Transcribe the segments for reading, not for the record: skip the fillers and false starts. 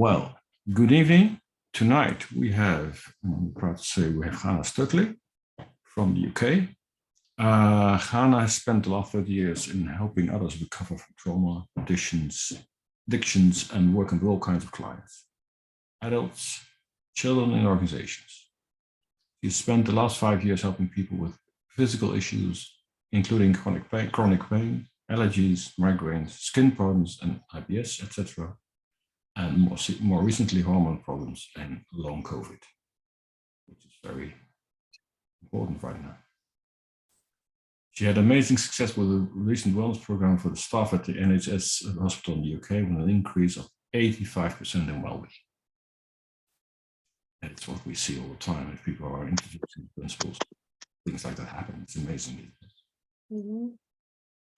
Well, good evening. Tonight we have, I'm proud to say, we have Chana Studley from the UK. Chana has spent the last 30 years in helping others recover from trauma, addictions, and working with all kinds of clients, adults, children, and organizations. She spent the last 5 years helping people with physical issues, including chronic pain, allergies, migraines, skin problems, and IBS, etc., and more recently, hormone problems and long COVID, which is very important right now. She had amazing success with a recent wellness program for the staff at the NHS hospital in the UK with an increase of 85% in well-being. And it's what we see all the time if people are introducing principles. Things like that happen. It's amazing. Mm-hmm.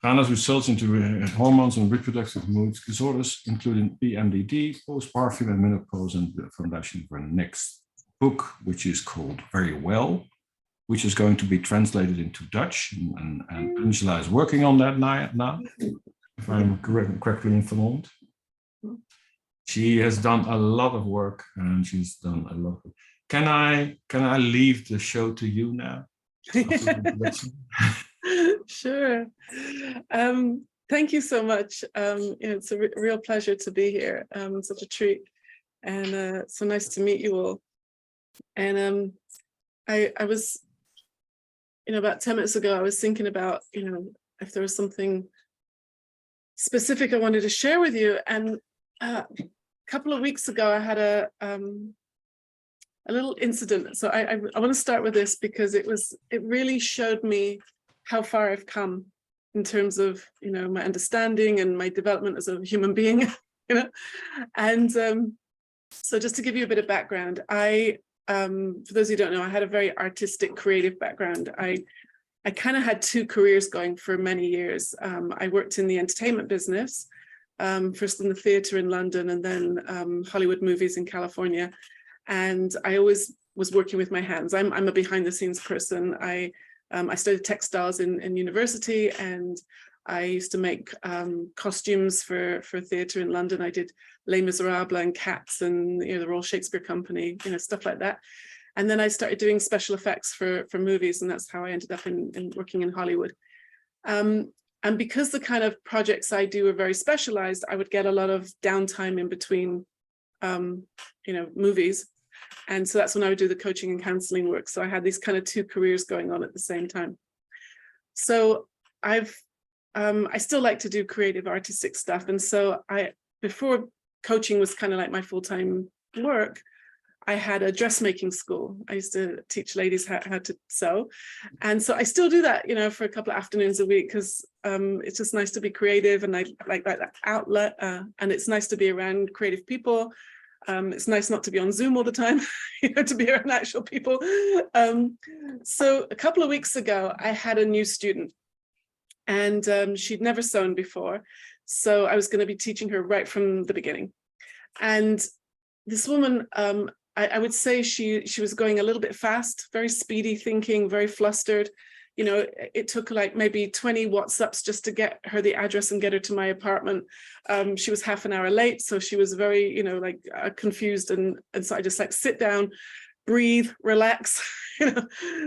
Chana's results into hormones and reproductive mood disorders, including PMDD, postpartum and menopause, and the foundation for her next book, which is called Very Well, which is going to be translated into Dutch. And Angela is working on that now, if I'm correctly informed. She has done a lot of work, and she's done a lot. Can I leave the show to you now? Sure. Thank you so much. It's a real pleasure to be here. Such a treat, and so nice to meet you all. And I was, about 10 minutes ago, I was thinking about, if there was something specific I wanted to share with you. And a couple of weeks ago, I had a little incident. So I want to start with this because it really showed me how far I've come in terms of, my understanding and my development as a human being, And so just to give you a bit of background, for those who don't know, I had a very artistic, creative background. I kind of had two careers going for many years. I worked in the entertainment business, first in the theater in London and then Hollywood movies in California. And I always was working with my hands. I'm a behind the scenes person. I studied textiles in university, and I used to make costumes for theatre in London. I did Les Miserables and Cats and the Royal Shakespeare Company, stuff like that. And then I started doing special effects for movies, and that's how I ended up in working in Hollywood. And because the kind of projects I do are very specialized, I would get a lot of downtime in between, movies. And so that's when I would do the coaching and counseling work. So I had these kind of two careers going on at the same time. So I still like to do creative artistic stuff. And so before coaching was kind of like my full-time work, I had a dressmaking school. I used to teach ladies how to sew. And so I still do that, for a couple of afternoons a week, because it's just nice to be creative, and I like that outlet. And it's nice to be around creative people. It's nice not to be on Zoom all the time, to be around actual people. So a couple of weeks ago, I had a new student, and she'd never sewn before. So I was going to be teaching her right from the beginning. And this woman, I would say she was going a little bit fast, very speedy thinking, very flustered. It took like maybe 20 WhatsApps just to get her the address and get her to my apartment. She was half an hour late, so she was very, confused. And so I just sit down, breathe, relax.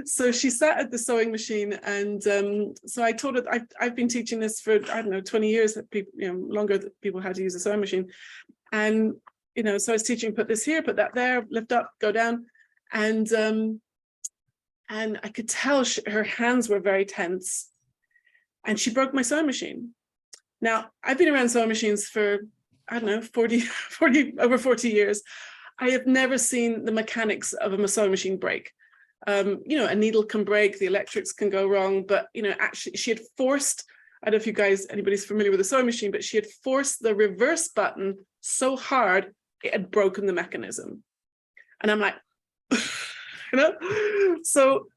So she sat at the sewing machine, and so I told her I've been teaching this for 20 years. That people, longer that people had to use a sewing machine, and so I was teaching, put this here, put that there, lift up, go down, and I could tell her hands were very tense, and she broke my sewing machine. Now, I've been around sewing machines for, over 40 years. I have never seen the mechanics of a sewing machine break. A needle can break, the electrics can go wrong, but, actually she had forced, I don't know if anybody's familiar with a sewing machine, but she had forced the reverse button so hard, it had broken the mechanism. And I'm like, so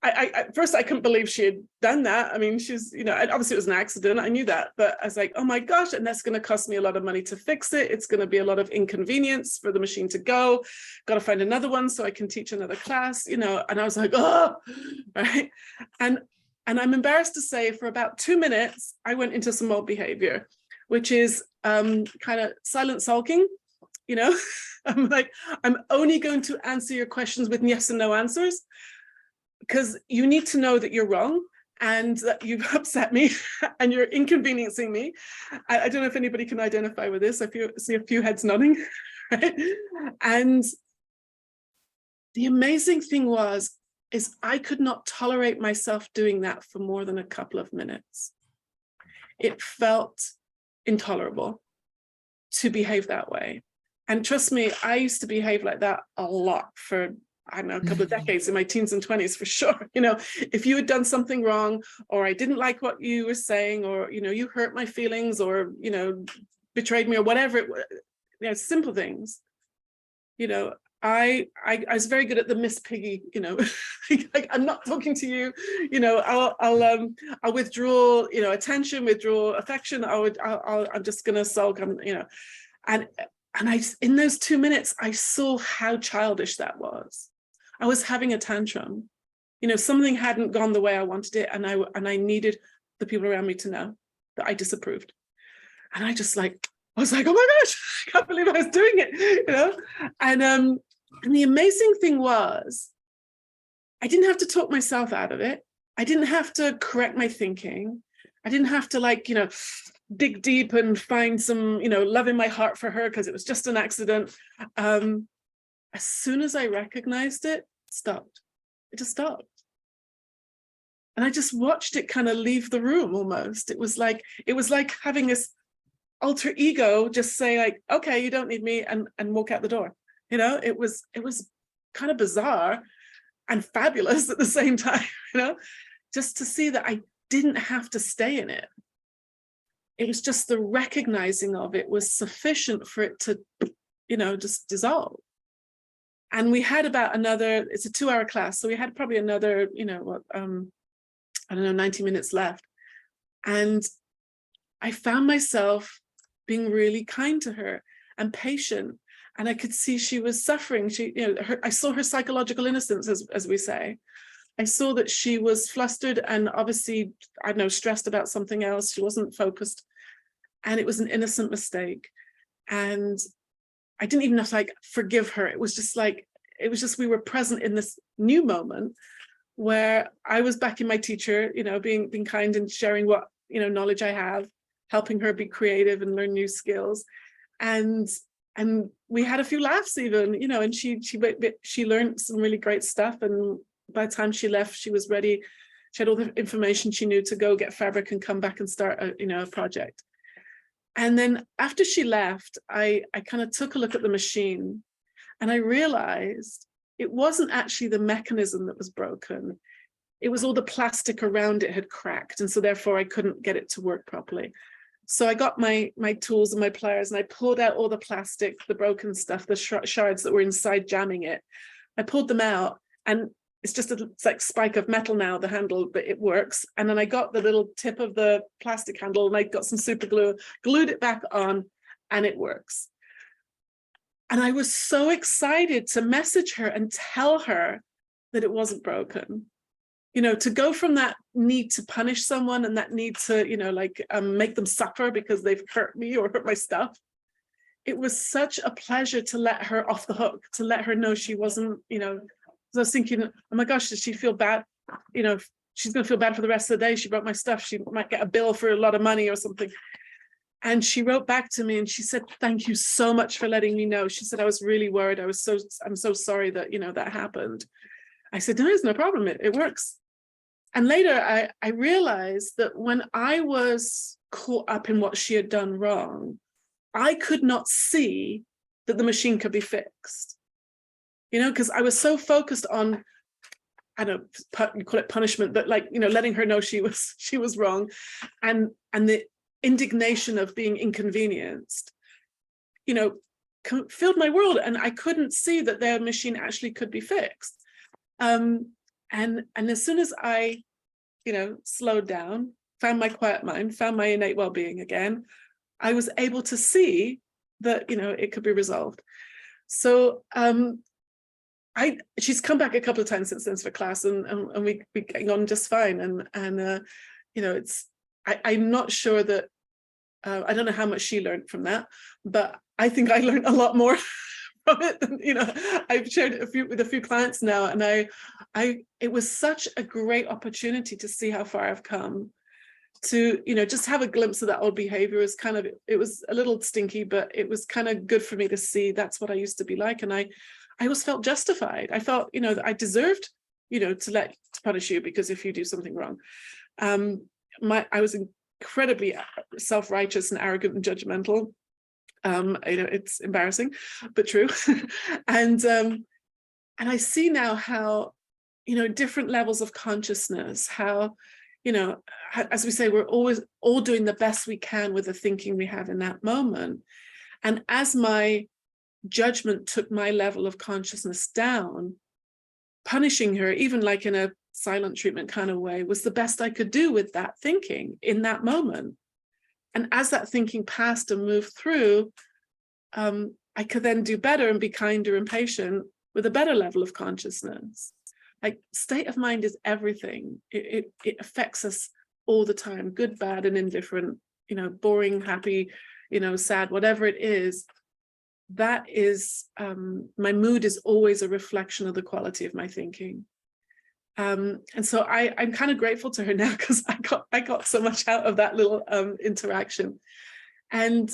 I first I couldn't believe she had done that. I mean, she's, obviously it was an accident. I knew that, but I was like, oh my gosh, and that's going to cost me a lot of money to fix it. It's going to be a lot of inconvenience for the machine to go. Got to find another one so I can teach another class, and I was like, oh, right. And I'm embarrassed to say, for about 2 minutes, I went into some old behavior, which is kind of silent sulking. you know. I'm like, I'm only going to answer your questions with yes and no answers, because you need to know that you're wrong and that you've upset me and you're inconveniencing me. I don't know if anybody can identify with this. I see a few heads nodding, right? And the amazing thing is I could not tolerate myself doing that for more than a couple of minutes. It felt intolerable to behave that way. And trust me, I used to behave like that a lot for, I don't know, a couple of decades in my teens and 20s for sure. You know, if you had done something wrong, or I didn't like what you were saying, or, you know, you hurt my feelings, or, you know, betrayed me, or whatever it was, you know, simple things, you know, I was very good at the Miss Piggy, you know, like, I'm not talking to you, you know, I'll withdraw, you know, attention, withdraw affection. I'm just gonna sulk, you know, and I, in those 2 minutes, I saw how childish that was. I was having a tantrum, you know, something hadn't gone the way I wanted it, and I needed the people around me to know that I disapproved. And I was like, oh my gosh, I can't believe I was doing it, you know. And the amazing thing was, I didn't have to talk myself out of it. I didn't have to correct my thinking. I didn't have to, like, you know, dig deep and find some, you know, love in my heart for her because it was just an accident. As soon as I recognized it, stopped. It just stopped. And I just watched it kind of leave the room almost. It was like having this alter ego just say, like, okay, you don't need me, and walk out the door. You know, it was kind of bizarre and fabulous at the same time, you know, just to see that I didn't have to stay in it. It was just the recognizing of it was sufficient for it to, you know, just dissolve. And we had about another, it's a 2-hour class, so we had probably another, you know, what, I don't know, 90 minutes left. And I found myself being really kind to her and patient. And I could see she was suffering. She, you know, I saw her psychological innocence, as we say. I saw that she was flustered and obviously, I don't know, stressed about something else. She wasn't focused. And it was an innocent mistake. And I didn't even have to, like, forgive her. It was just we were present in this new moment where I was backing my teacher, you know, being kind and sharing what, you know, knowledge I have, helping her be creative and learn new skills. And we had a few laughs even, you know, and she learned some really great stuff. And by the time she left, she was ready. She had all the information she knew to go get fabric and come back and start a project. And then after she left, I kind of took a look at the machine, and I realized it wasn't actually the mechanism that was broken. It was all the plastic around it had cracked. And so therefore I couldn't get it to work properly. So I got my tools and my pliers, and I pulled out all the plastic, the broken stuff, the shards that were inside jamming it. I pulled them out, and it's just it's like spike of metal now, the handle, but it works. And then I got the little tip of the plastic handle, and I got some super glue, glued it back on, and it works. And I was so excited to message her and tell her that it wasn't broken. You know, to go from that need to punish someone and that need to, you know, like make them suffer because they've hurt me or hurt my stuff. It was such a pleasure to let her off the hook, to let her know she wasn't, you know, I was thinking, oh my gosh, does she feel bad? You know, she's going to feel bad for the rest of the day. She broke my stuff. She might get a bill for a lot of money or something. And she wrote back to me and she said, thank you so much for letting me know. She said, I was really worried. I'm so sorry that, you know, that happened. I said, no, there's no problem. It works. And later I realized that when I was caught up in what she had done wrong, I could not see that the machine could be fixed. You know, because I was so focused on, I don't know, you call it punishment, but, like, you know, letting her know she was wrong, and the indignation of being inconvenienced, you know, filled my world, and I couldn't see that their machine actually could be fixed. And as soon as I, you know, slowed down, found my quiet mind, found my innate well-being again, I was able to see that, you know, it could be resolved. So she's come back a couple of times since then for class, and we getting on just fine. And you know, I'm not sure that I don't know how much she learned from that, but I think I learned a lot more from it than, I've shared with a few clients now, and it was such a great opportunity to see how far I've come, to just have a glimpse of that old behavior. It was a little stinky, but it was kind of good for me to see that's what I used to be like. And I always felt justified. I felt that I deserved to punish you, because if you do something wrong, I was incredibly self-righteous and arrogant and judgmental. It's embarrassing, but true. And I see now how different levels of consciousness, how as we say, we're always all doing the best we can with the thinking we have in that moment. And as my judgment took my level of consciousness down, punishing her, even like in a silent treatment kind of way, was the best I could do with that thinking in that moment. And as that thinking passed and moved through, I could then do better and be kinder and patient with a better level of consciousness. Like, state of mind is everything. It affects us all the time, good, bad, and indifferent, boring, happy, sad, whatever it is. That is, my mood is always a reflection of the quality of my thinking. And so I'm kind of grateful to her now, because I got so much out of that little interaction. And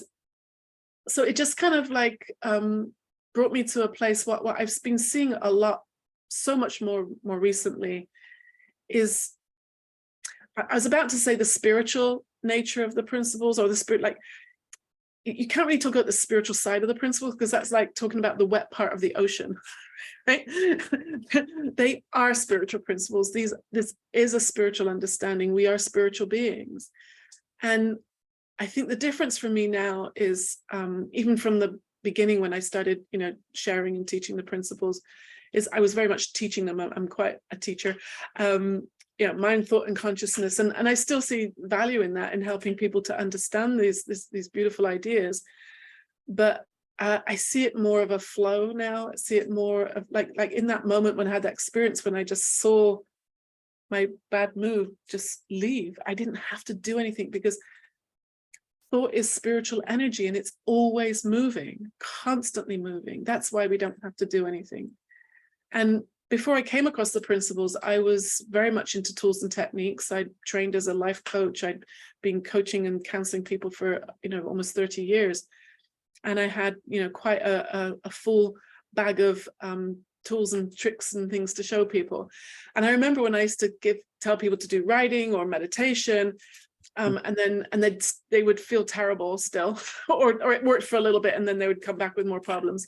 so it just kind of like brought me to a place what I've been seeing a lot, so much more recently, is, I was about to say, the spiritual nature of the principles, or the spirit, like, you can't really talk about the spiritual side of the principles, because that's like talking about the wet part of the ocean, right? They are spiritual principles. This is a spiritual understanding. We are spiritual beings. And I think the difference for me now is, even from the beginning when I started, sharing and teaching the principles, is I was very much teaching them. I'm quite a teacher. Mind, thought, and consciousness, and I still see value in that, in helping people to understand these beautiful ideas. But I see it more of a flow now. I see it more of like in that moment when I had that experience, when I just saw my bad mood just leave. I didn't have to do anything, because thought is spiritual energy, and it's always moving, constantly moving. That's why we don't have to do anything. And before I came across the principles, I was very much into tools and techniques. I trained as a life coach. I'd been coaching and counseling people for, almost 30 years. And I had, quite a full bag of tools and tricks and things to show people. And I remember when I used to tell people to do writing or meditation, and then they would feel terrible still, or it worked for a little bit, and then they would come back with more problems.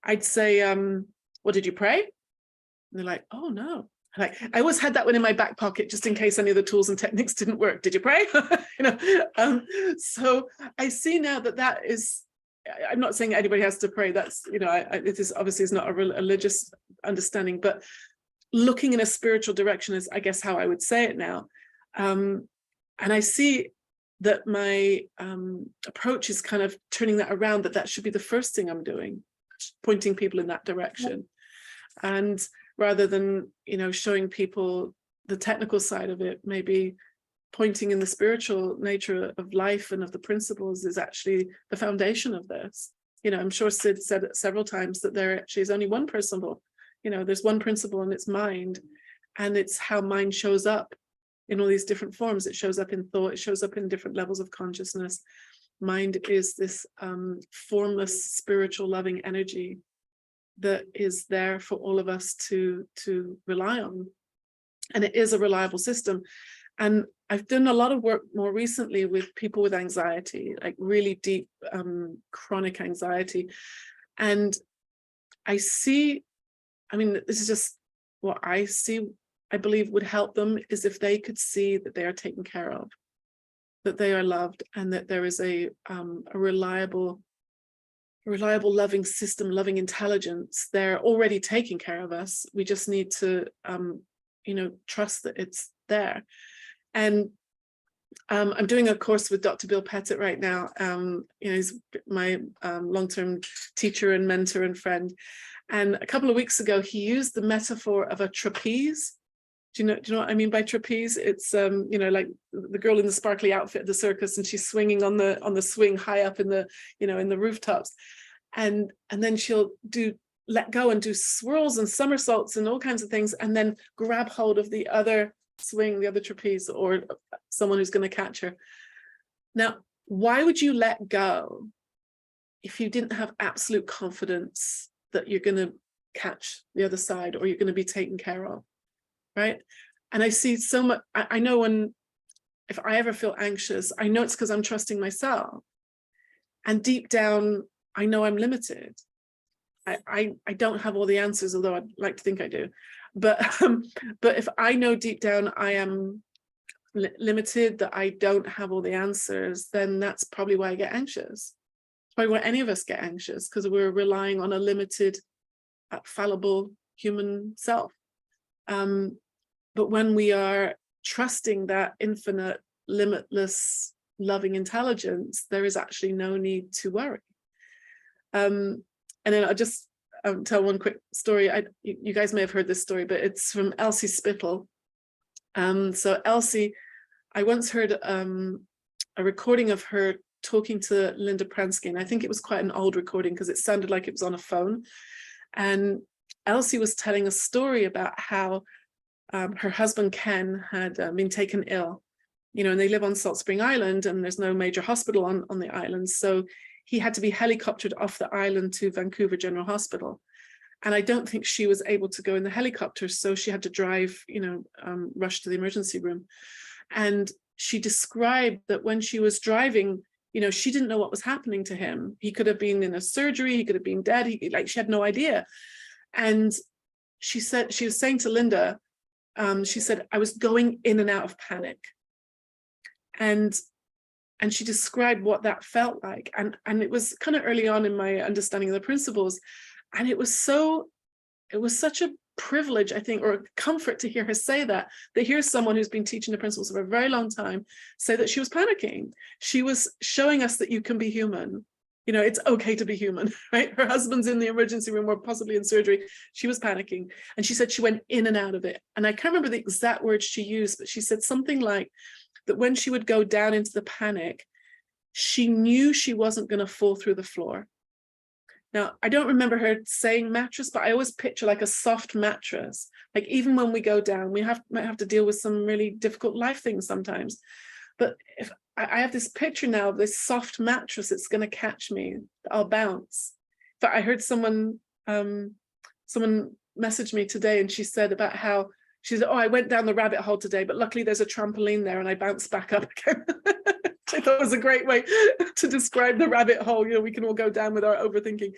I'd say, well, did you pray? And they're like, oh, no. I always had that one in my back pocket, just in case any of the tools and techniques didn't work. Did you pray? So I see now that is, I'm not saying anybody has to pray. That's, it is obviously is not a religious understanding, but looking in a spiritual direction is, I guess, how I would say it now. And I see that my approach is kind of turning that around, that should be the first thing I'm doing, pointing people in that direction. And rather than, showing people the technical side of it, maybe pointing in the spiritual nature of life and of the principles is actually the foundation of this. I'm sure Sid said it several times that there actually is only one principle. There's one principle, and it's mind. And it's how mind shows up in all these different forms. It shows up in thought, it shows up in different levels of consciousness. Mind is this formless, spiritual, loving energy that is there for all of us to rely on. And it is a reliable system. And I've done a lot of work more recently with people with anxiety, like really deep chronic anxiety. And I see, this is just what I see, I believe would help them, is if they could see that they are taken care of, that they are loved, and that there is a reliable, loving system, loving intelligence. They're already taking care of us. We just need to, trust that it's there. And I'm doing a course with Dr. Bill Pettit right now. He's my long-term teacher and mentor and friend. And a couple of weeks ago, he used the metaphor of a trapeze. Do you know what I mean by trapeze? It's you know, like the girl in the sparkly outfit at the circus, and she's swinging on the swing high up in the, you know, in the rooftops, and then she'll let go and do swirls and somersaults and all kinds of things, and then grab hold of the other swing, the other trapeze, or someone who's going to catch her. Now, why would you let go if you didn't have absolute confidence that you're going to catch the other side, or you're going to be taken care of? Right. And I see so much. I know if I ever feel anxious, I know it's because I'm trusting myself. And deep down, I know I'm limited. I don't have all the answers, although I'd like to think I do. But if I know deep down I am limited, that I don't have all the answers, then that's probably why I get anxious. Probably why any of us get anxious, because we're relying on a limited, fallible human self. But when we are trusting that infinite, limitless, loving intelligence, there is actually no need to worry. And then I'll just tell one quick story. You guys may have heard this story, but it's from Elsie Spittle. So Elsie, I once heard a recording of her talking to Linda Pransky, and I think it was quite an old recording because it sounded like it was on a phone. And Elsie was telling a story about how her husband Ken had been taken ill, you know, and they live on Salt Spring Island, and there's no major hospital on the island. So he had to be helicoptered off the island to Vancouver General Hospital. And I don't think she was able to go in the helicopter, so she had to drive, you know, rush to the emergency room. And she described that when she was driving, you know, she didn't know what was happening to him. He could have been in a surgery, he could have been dead, she had no idea. And she said, she was saying to Linda, she said, I was going in and out of panic. And she described what that felt like. And it was kind of early on in my understanding of the principles. And it was such a privilege, I think, or a comfort to hear her say that here's someone who's been teaching the principles for a very long time say that she was panicking. She was showing us that you can be human. You know, it's okay to be human, right? Her husband's in the emergency room or possibly in surgery. She was panicking. And she said she went in and out of it. And I can't remember the exact words she used, but she said something like that when she would go down into the panic, she knew she wasn't going to fall through the floor. Now, I don't remember her saying mattress, but I always picture like a soft mattress. Like even when we go down, we might have to deal with some really difficult life things sometimes. But if I have this picture now of this soft mattress, it's going to catch me, I'll bounce. But I heard someone messaged me today, and she said about how she said, oh, I went down the rabbit hole today, but luckily there's a trampoline there and I bounced back up again. I thought it was a great way to describe the rabbit hole. You know, we can all go down with our overthinking.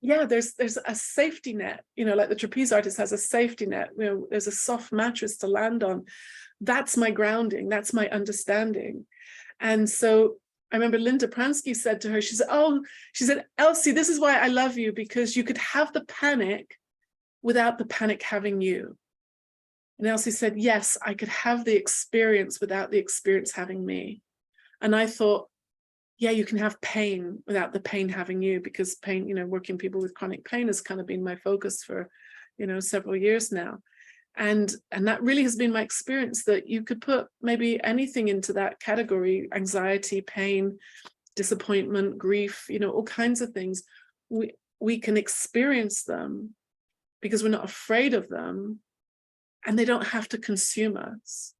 Yeah, there's a safety net, you know, like the trapeze artist has a safety net, you know, there's a soft mattress to land on. That's my grounding, that's my understanding. And so I remember Linda Pransky said to her, she said, Elsie, this is why I love you, because you could have the panic without the panic having you. And Elsie said, yes, I could have the experience without the experience having me. And I thought, yeah, you can have pain without the pain having you, because pain, you know, working people with chronic pain has kind of been my focus for, you know, several years now. And that really has been my experience, that you could put maybe anything into that category: anxiety, pain, disappointment, grief, you know, all kinds of things. We can experience them because we're not afraid of them, and they don't have to consume us.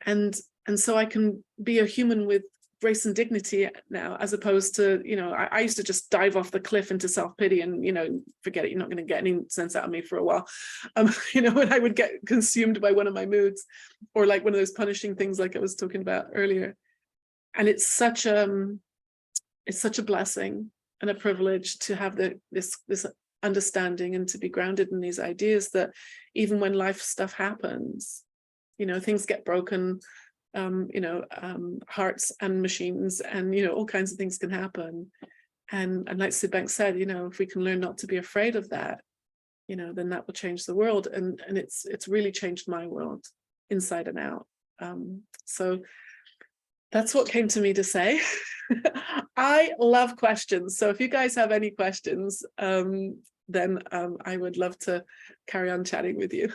And so I can be a human with grace and dignity now, as opposed to, you know, I used to just dive off the cliff into self-pity and, you know, forget it, you're not going to get any sense out of me for a while. You know, and I would get consumed by one of my moods, or like one of those punishing things like I was talking about earlier. And it's such a blessing and a privilege to have this understanding and to be grounded in these ideas that even when life stuff happens, you know, things get broken, you know, hearts and machines, and, you know, all kinds of things can happen. And like Sid Banks said, you know, if we can learn not to be afraid of that, you know, then that will change the world. And it's really changed my world inside and out. So that's what came to me to say. I love questions. So if you guys have any questions, then I would love to carry on chatting with you.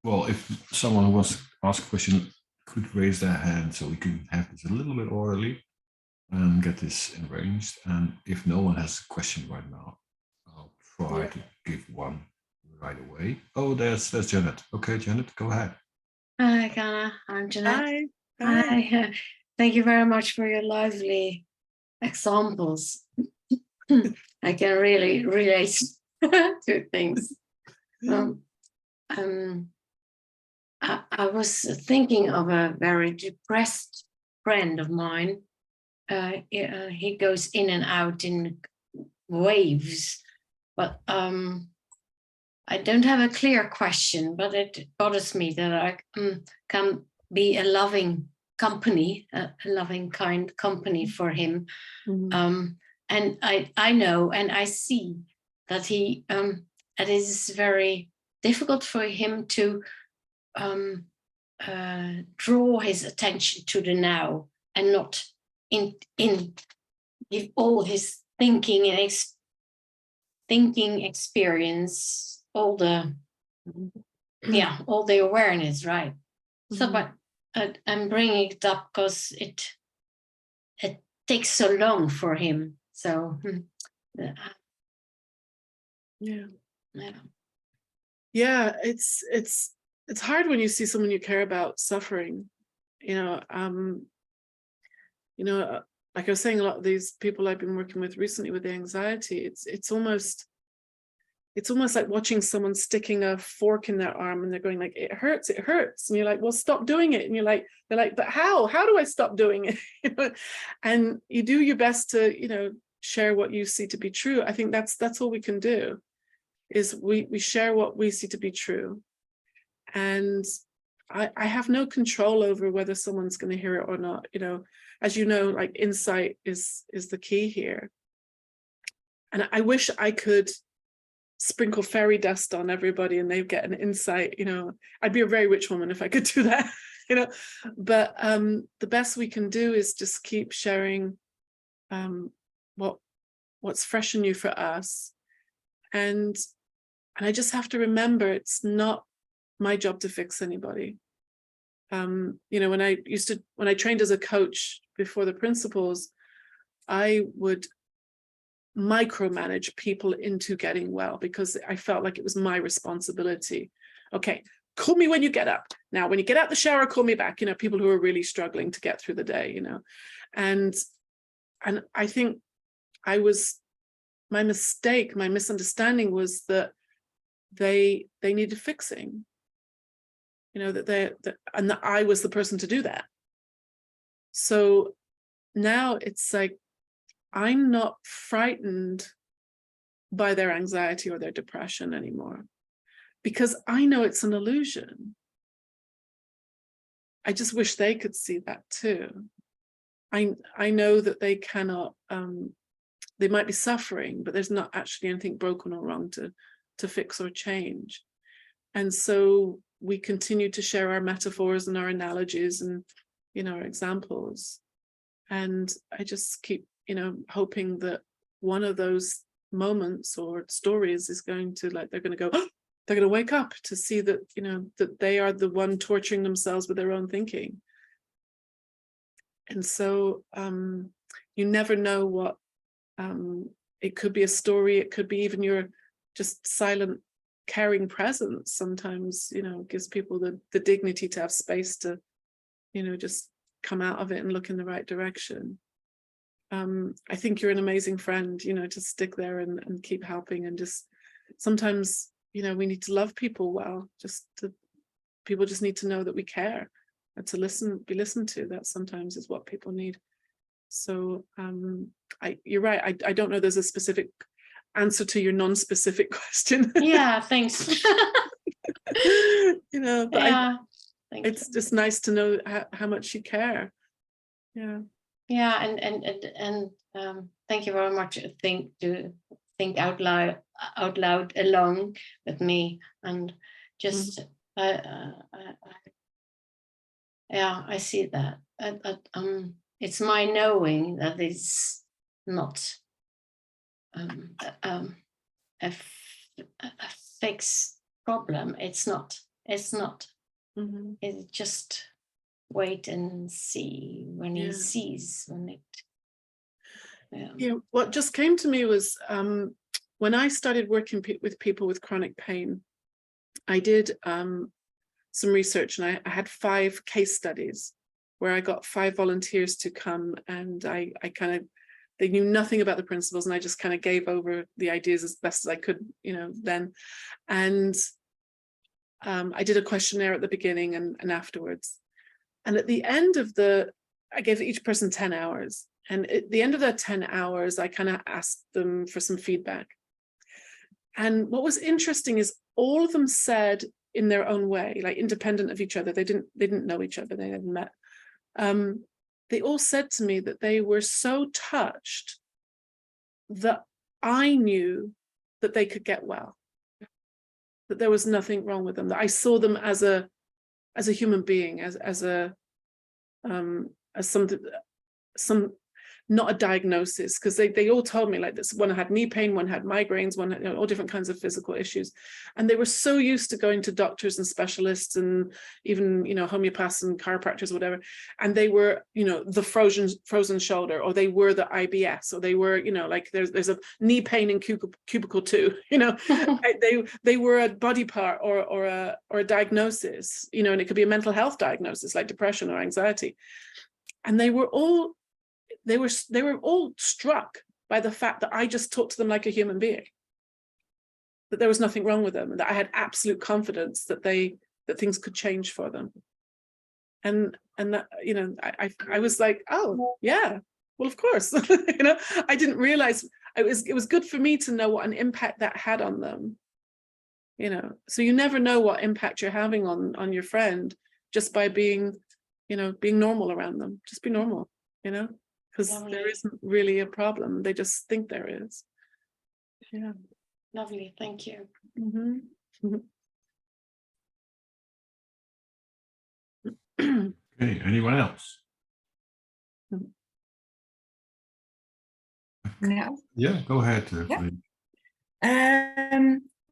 Well, if someone who wants to ask a question could raise their hand so we can have this a little bit orderly and get this arranged. And if no one has a question right now, I'll try to give one right away. Oh, there's Janet. Okay, Janet, go ahead. Hi, Chana. I'm Jeanette. Hi. Hi. Thank you very much for your lively examples. I can really relate to things. I was thinking of a very depressed friend of mine. He goes in and out in waves, but I don't have a clear question, but it bothers me that I can be a loving company, a loving, kind company for him. And I know and I see that he it is very difficult for him to draw his attention to the now and not in give all his thinking and thinking experience, all the all the awareness, right? So, but I'm bringing it up because it takes so long for him. So yeah, it's hard when you see someone you care about suffering. Like I was saying, a lot of these people I've been working with recently with the anxiety, it's almost like watching someone sticking a fork in their arm and they're going like, it hurts, and you're like, well, stop doing it. And they're like, but how do I stop doing it? And you do your best to share what you see to be true. I think that's all we can do, is we share what we see to be true. And I have no control over whether someone's going to hear it or not. As you know, like, insight is the key here. And I wish I could sprinkle fairy dust on everybody and they get an insight. I'd be a very rich woman if I could do that. But the best we can do is just keep sharing what's fresh and new for us. And I just have to remember, it's not my job to fix anybody. When I trained as a coach before the principles, I would micromanage people into getting well because I felt like it was my responsibility. Okay, call me when you get up. Now, when you get out the shower, call me back. People who are really struggling to get through the day. And I think my misunderstanding was that they needed fixing. That I was the person to do that. So now it's like, I'm not frightened by their anxiety or their depression anymore, because I know it's an illusion. I just wish they could see that too. I know that they cannot, they might be suffering, but there's not actually anything broken or wrong to fix or change. And so we continue to share our metaphors and our analogies and, our examples. And I just keep, hoping that one of those moments or stories is going to, like, they're going to go, oh, they're going to wake up to see that, that they are the one torturing themselves with their own thinking. And so you never know what, it could be a story, it could be even your just silent, caring presence sometimes, gives people the dignity to have space to, just come out of it and look in the right direction. I think you're an amazing friend, to stick there and keep helping. And just sometimes, we need to love people well, people just need to know that we care and to be listened to. That sometimes is what people need. So you're right. I don't know there's a specific answer to your non-specific question. Yeah, thanks. But it's just nice to know how much you care. Yeah, and thank you very much. Think out loud along with me, and just I see that. it's my knowing that it's not a fixed problem. It's not. Mhm. It's just wait and see when he sees when it. Yeah, what just came to me was when I started working with people with chronic pain, I did some research, and I had 5 case studies where I got 5 volunteers to come, and I kind of, they knew nothing about the principles, and I just kind of gave over the ideas as best as I could, then. And I did a questionnaire at the beginning and afterwards. And at the end of I gave each person 10 hours. And at the end of that 10 hours, I kind of asked them for some feedback. And what was interesting is all of them said in their own way, like independent of each other, they didn't know each other, they never met. They all said to me that they were so touched that I knew that they could get well, that there was nothing wrong with them, that I saw them as a human being, as some not a diagnosis, because they all told me like this. One had knee pain, one had migraines, one had all different kinds of physical issues, and they were so used to going to doctors and specialists and even homeopaths and chiropractors, whatever, and they were the frozen shoulder, or they were the IBS, or they were like there's a knee pain in cubicle 2, they were a body part or a diagnosis, and it could be a mental health diagnosis like depression or anxiety, and they were all struck by the fact that I just talked to them like a human being, that there was nothing wrong with them, and that I had absolute confidence that things could change for them. And that, I was like, oh yeah, well, of course. I didn't realize it was good for me to know what an impact that had on them. So you never know what impact you're having on your friend just by being normal around them. Just be normal, because there isn't really a problem. They just think there is. Yeah. Lovely, thank you. Mm-hmm. Okay, anyone else? No. Yeah, go ahead.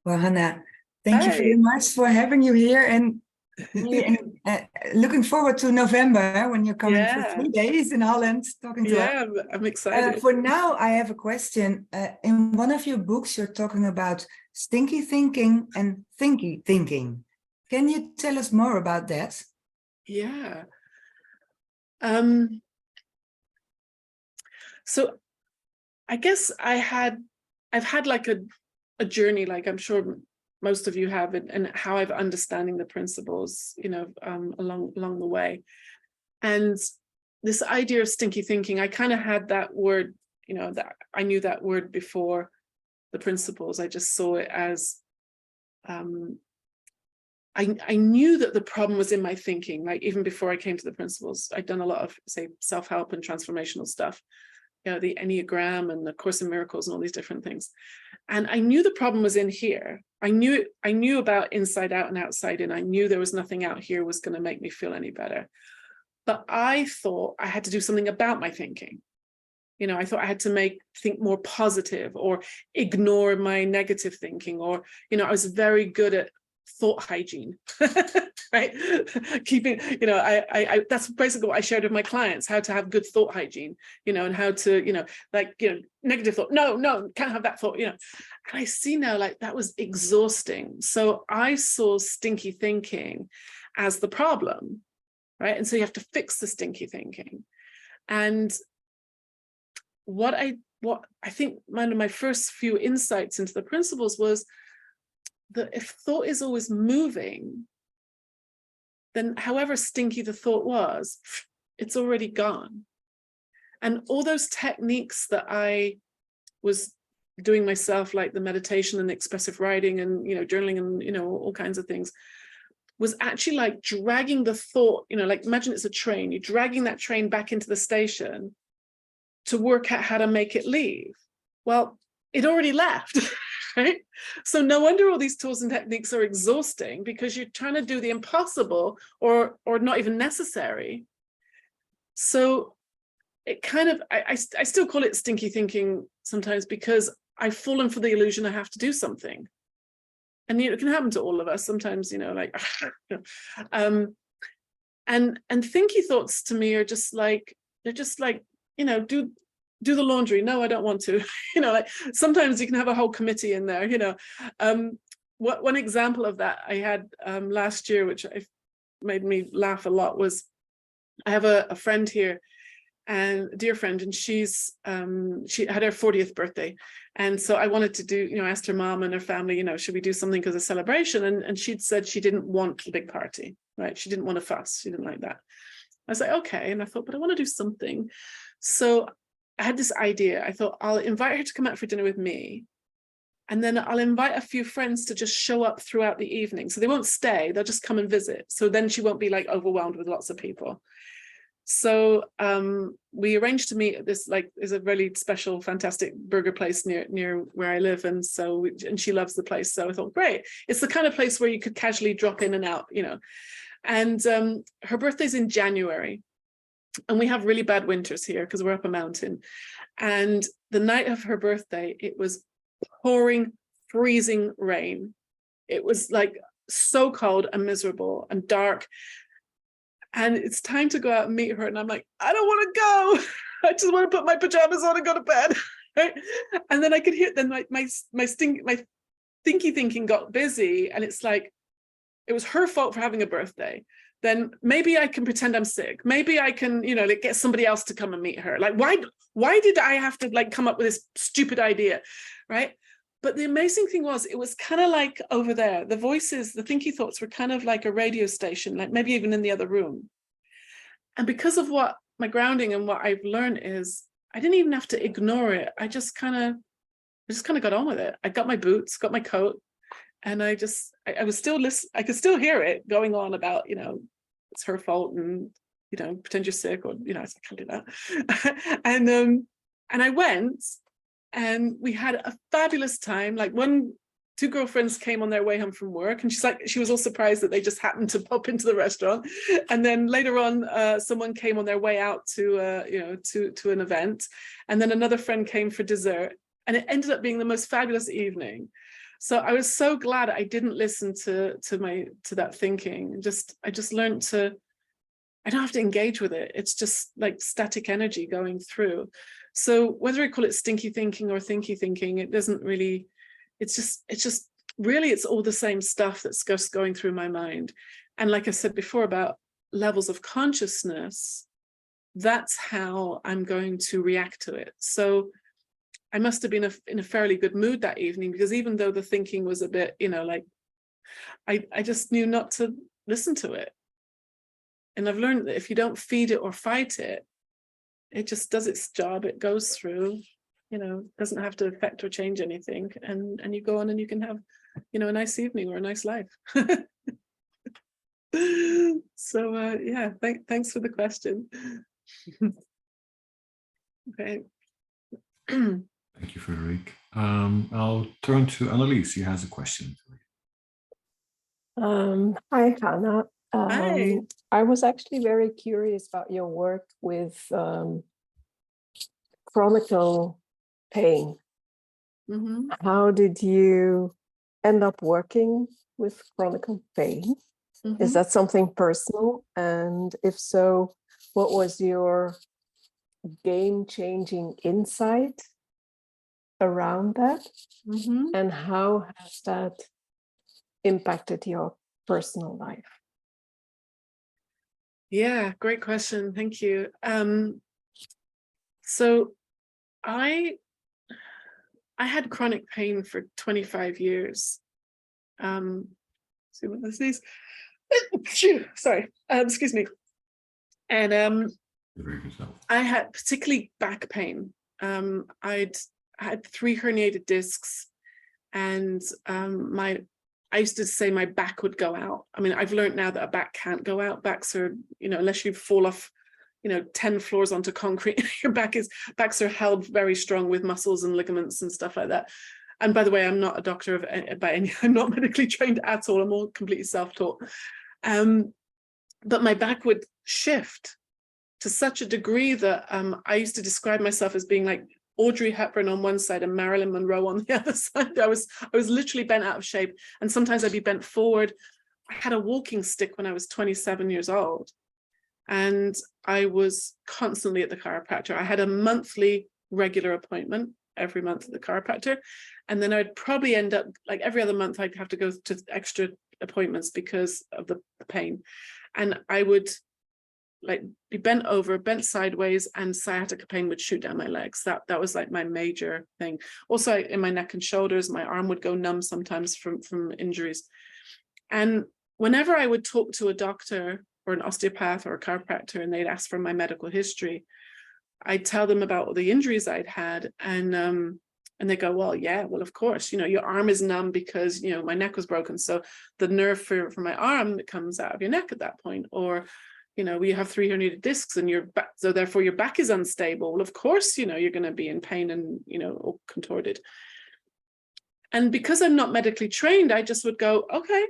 Well, Hannah, thank you very much for having you here, and looking forward to November when you're coming for 3 days in Holland talking to us. Yeah, I'm excited. For now, I have a question. In one of your books, you're talking about stinky thinking and thinky thinking. Can you tell us more about that? Yeah. So I guess I've had like a journey, like I'm sure most of you have, and how I've understanding the principles, along the way. And this idea of stinky thinking, I kind of had that word, that I knew that word before the principles. I just saw it as, I knew that the problem was in my thinking, like even before I came to the principles. I'd done a lot of, say, self-help and transformational stuff, the Enneagram and the Course in Miracles and all these different things. And I knew the problem was in here. I knew about inside out and outside in. I knew there was nothing out here was going to make me feel any better. But I thought I had to do something about my thinking. I thought I had to think more positive, or ignore my negative thinking, or, I was very good at thought hygiene, right? Keeping, I that's basically what I shared with my clients, how to have good thought hygiene, and how to, negative thought, no, can't have that thought, And I see now, like, that was exhausting. So I saw stinky thinking as the problem, right? And so you have to fix the stinky thinking. And what I think one of my first few insights into the principles was that if thought is always moving, then however stinky the thought was, it's already gone. And all those techniques that I was doing myself, like the meditation and the expressive writing and, journaling and, all kinds of things, was actually like dragging the thought, like imagine it's a train, you're dragging that train back into the station to work out how to make it leave. Well, it already left. Right? So no wonder all these tools and techniques are exhausting, because you're trying to do the impossible or not even necessary. So it kind of, I still call it stinky thinking sometimes, because I've fallen for the illusion I have to do something. And it can happen to all of us sometimes, like, and thinky thoughts to me are just like, they're just like, do the laundry. No, I don't want to. Like sometimes you can have a whole committee in there. One example of that I had last year, which made me laugh a lot, was I have a friend here, and a dear friend, and she had her 40th birthday, and so I wanted to do, asked her mom and her family, should we do something as a celebration? And she'd said she didn't want a big party, right? She didn't want a fuss. She didn't like that. I was like, okay, and I thought, but I want to do something. So I had this idea. I thought I'll invite her to come out for dinner with me, and then I'll invite a few friends to just show up throughout the evening. So they won't stay, they'll just come and visit. So then she won't be like overwhelmed with lots of people. So we arranged to meet at this, like, is a really special, fantastic burger place near where I live. And so, and she loves the place. So I thought, great. It's the kind of place where you could casually drop in and out, And her birthday's in January. And we have really bad winters here because we're up a mountain. And the night of her birthday, it was pouring, freezing rain. It was like so cold and miserable and dark. And it's time to go out and meet her. And I'm like, I don't want to go. I just want to put my pajamas on and go to bed. Right? And then I could hear, then my thinky thinking got busy. And it's like, it was her fault for having a birthday. Then maybe I can pretend I'm sick. Maybe I can, like get somebody else to come and meet her. Like, why did I have to like come up with this stupid idea? Right. But the amazing thing was, it was kind of like over there, the voices, the thinky thoughts were kind of like a radio station, like maybe even in the other room. And because of what my grounding and what I've learned is, I didn't even have to ignore it. I just kind of got on with it. I got my boots, got my coat, and I was still listening. I could still hear it going on about, it's her fault, and, pretend you're sick, or, I can't do that. And I went, and we had a fabulous time. Like two girlfriends came on their way home from work, and she was all surprised that they just happened to pop into the restaurant. And then later on, someone came on their way out to an event, and then another friend came for dessert, and it ended up being the most fabulous evening. So I was so glad I didn't listen to that thinking. I just learned I don't have to engage with it. It's just like static energy going through. So whether I call it stinky thinking or thinky thinking, it doesn't really, it's just really, it's all the same stuff that's just going through my mind. And like I said before about levels of consciousness, that's how I'm going to react to it. So I must have been in a fairly good mood that evening, because even though the thinking was a bit, like, I just knew not to listen to it. And I've learned that if you don't feed it or fight it, it just does its job. It goes through, doesn't have to affect or change anything. And you go on and you can have, a nice evening or a nice life. So, yeah, thanks for the question. Okay. Thank you, Frederic. I'll turn to Annelies. She has a question. Hi, Chana. Hi. I was actually very curious about your work with chronic pain. Mm-hmm. How did you end up working with chronic pain? Mm-hmm. Is that something personal? And if so, what was your game-changing insight around that? Mm-hmm. And how has that impacted your personal life? Yeah, great question. Thank you. So I had chronic pain for 25 years. See what this is? Sorry, excuse me. And I had particularly back pain. I had 3 herniated discs, and I used to say my back would go out. I mean, I've learned now that a back can't go out. Backs are, unless you fall off, 10 floors onto concrete, your backs are held very strong with muscles and ligaments and stuff like that. And by the way, I'm not a doctor I'm not medically trained at all. I'm all completely self-taught. But my back would shift. to such a degree that I used to describe myself as being like Audrey Hepburn on one side and Marilyn Monroe on the other side. I was literally bent out of shape, and sometimes I'd be bent forward. I had a walking stick when I was 27 years old, and I was constantly at the chiropractor. I had a monthly regular appointment every month at the chiropractor, and then I'd probably end up like every other month I'd have to go to extra appointments because of the pain, and I would like be bent over, bent sideways, and sciatica pain would shoot down my legs. That was like my major thing. Also in my neck and shoulders, my arm would go numb sometimes from injuries. And whenever I would talk to a doctor or an osteopath or a chiropractor and they'd ask for my medical history, I'd tell them about all the injuries I'd had, and they go, well, yeah, well, of course, you know, your arm is numb because, you know, my neck was broken, so the nerve for my arm comes out of your neck at that point. Or, you know, you have 3 herniated discs and your back, so therefore your back is unstable. Well, of course, you know, you're going to be in pain and, you know, all contorted. And because I'm not medically trained, I just would go, okay,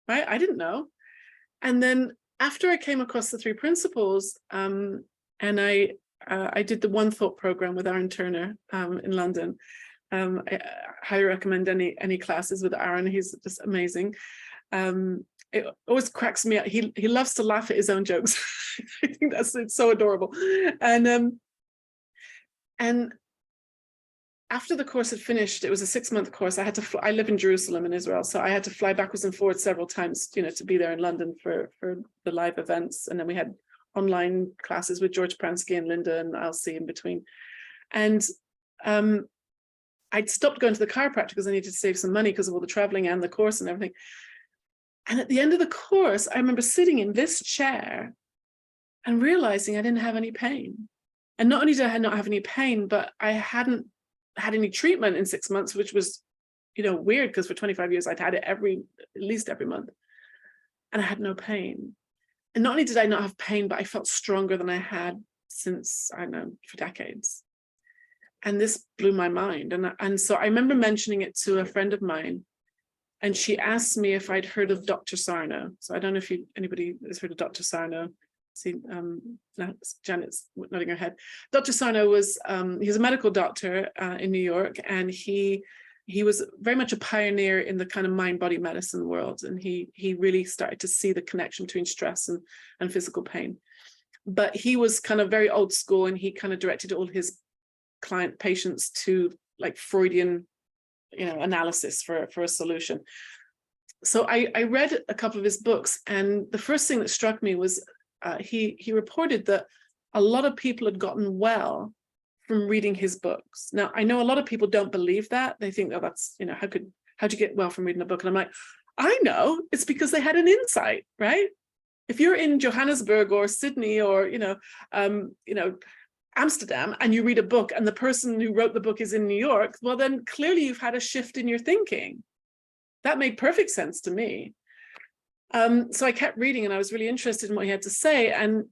right, I didn't know. And then after I came across the 3 principles, and I did the One Thought program with Aaron Turner in London. I highly recommend any classes with Aaron. He's just amazing. It always cracks me up. He loves to laugh at his own jokes. I think it's so adorable. And after the course had finished, it was a 6-month course. I had to I live in Jerusalem in Israel, so I had to fly backwards and forwards several times, you know, to be there in London for the live events. And then we had online classes with George Pransky and Linda and Elsie in between. And I'd stopped going to the chiropractor because I needed to save some money because of all the traveling and the course and everything. And at the end of the course, I remember sitting in this chair and realizing I didn't have any pain. And not only did I not have any pain, but I hadn't had any treatment in 6 months, which was, you know, weird because for 25 years I'd had it at least every month. And I had no pain. And not only did I not have pain, but I felt stronger than I had since, I don't know, for decades. And this blew my mind. And so I remember mentioning it to a friend of mine, and she asked me if I'd heard of Dr. Sarno. So I don't know if anybody has heard of Dr. Sarno. See, Janet's nodding her head. Dr. Sarno was, he's a medical doctor in New York, and he was very much a pioneer in the kind of mind-body medicine world. And he really started to see the connection between stress and physical pain. But he was kind of very old school, and he kind of directed all his client patients to like Freudian, you know, analysis for a solution. So I read a couple of his books, and the first thing that struck me was he reported that a lot of people had gotten well from reading his books. Now, I know a lot of people don't believe that. They think, oh, that's, you know, how'd you get well from reading a book? And I'm like, I know, it's because they had an insight, right? If you're in Johannesburg or Sydney or, you know, Amsterdam, and you read a book and the person who wrote the book is in New York, well, then clearly you've had a shift in your thinking. That made perfect sense to me. So I kept reading, and I was really interested in what he had to say. And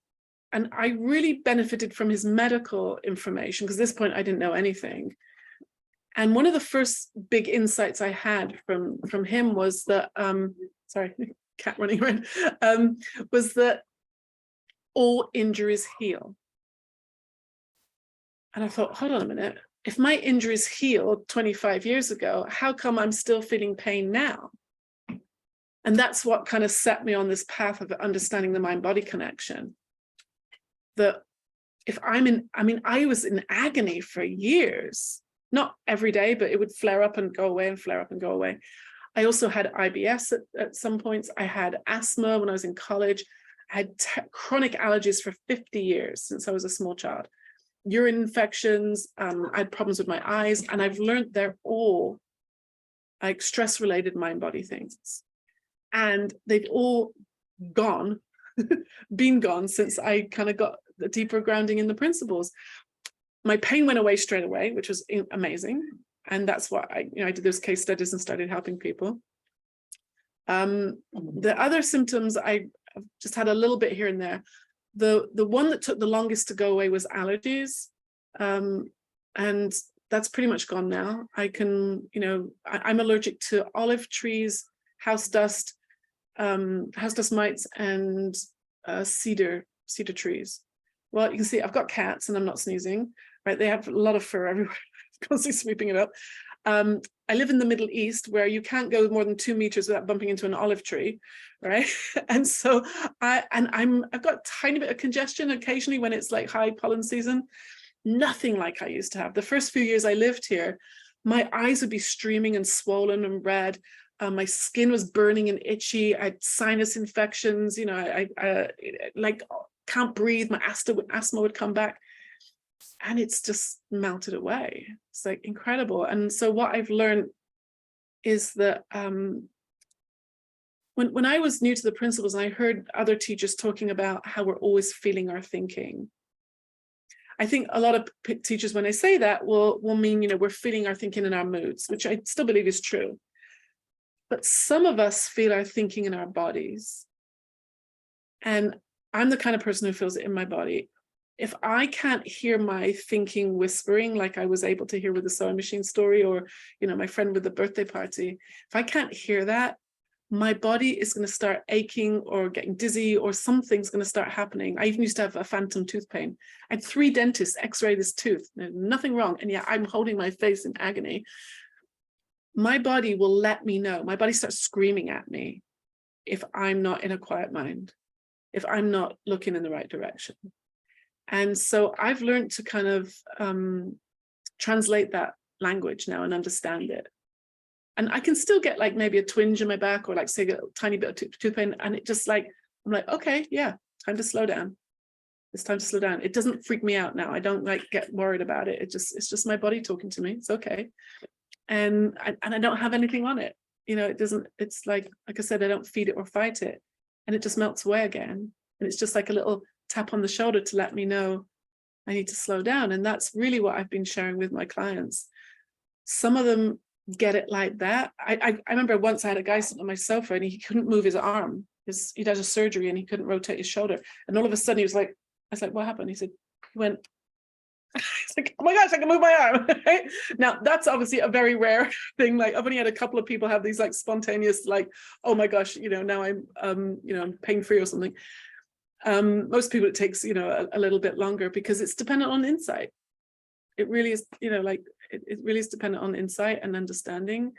I really benefited from his medical information, because at this point I didn't know anything. And one of the first big insights I had from him was that, sorry, cat running around, was that all injuries heal. And I thought, hold on a minute, if my injuries healed 25 years ago, how come I'm still feeling pain now? And that's what kind of set me on this path of understanding the mind-body connection. That if I was in agony for years, not every day, but it would flare up and go away and flare up and go away. I also had IBS at some points. I had asthma when I was in college. I had chronic allergies for 50 years since I was a small child. Urine infections, I had problems with my eyes, and I've learned they're all like stress-related mind-body things. And they've all been gone since I kind of got the deeper grounding in the principles. My pain went away straight away, which was amazing. And that's why I did those case studies and started helping people. The other symptoms, I just had a little bit here and there. The one that took the longest to go away was allergies. And that's pretty much gone now. I can, I'm allergic to olive trees, house dust mites, and cedar trees. Well, you can see I've got cats and I'm not sneezing, right? They have a lot of fur everywhere, constantly sweeping it up. I live in the Middle East where you can't go more than 2 meters without bumping into an olive tree, right? And so I've got a tiny bit of congestion occasionally when it's like high pollen season. Nothing like I used to have. The first few years I lived here, my eyes would be streaming and swollen and red. My skin was burning and itchy. I had sinus infections. You know, I like can't breathe. My asthma would come back, and it's just melted away. It's like incredible. And so what I've learned is that when I was new to the principles, and I heard other teachers talking about how we're always feeling our thinking. I think a lot of teachers, when I say that, will mean, you know, we're feeling our thinking in our moods, which I still believe is true. But some of us feel our thinking in our bodies. And I'm the kind of person who feels it in my body. If I can't hear my thinking whispering, like I was able to hear with the sewing machine story, or, you know, my friend with the birthday party, if I can't hear that, my body is going to start aching or getting dizzy, or something's going to start happening. I even used to have a phantom tooth pain. I had 3 dentists x-ray this tooth. There's nothing wrong. And yet I'm holding my face in agony. My body will let me know. My body starts screaming at me if I'm not in a quiet mind, if I'm not looking in the right direction. And so I've learned to kind of translate that language now and understand it. And I can still get like maybe a twinge in my back, or like say a tiny bit of tooth pain. And it just like, I'm like, okay, yeah, time to slow down. It's time to slow down. It doesn't freak me out now. I don't like get worried about it. It's just my body talking to me. It's okay. And I don't have anything on it. You know, it doesn't, it's like I said, I don't feed it or fight it. And it just melts away again. And it's just like a little tap on the shoulder to let me know I need to slow down. And that's really what I've been sharing with my clients. Some of them get it like that. I remember once I had a guy sitting on my sofa and he couldn't move his arm. He'd had a surgery and he couldn't rotate his shoulder. And all of a sudden he was like, I was like, what happened? He said, he went, it's like, oh my gosh, I can move my arm. Right? Now that's obviously a very rare thing. Like I've only had a couple of people have these like spontaneous, like, oh my gosh, you know, now I'm you know, I'm pain-free or something. Most people it takes, you know, a little bit longer because it's dependent on insight. It really is, you know, like it really is dependent on insight and understanding.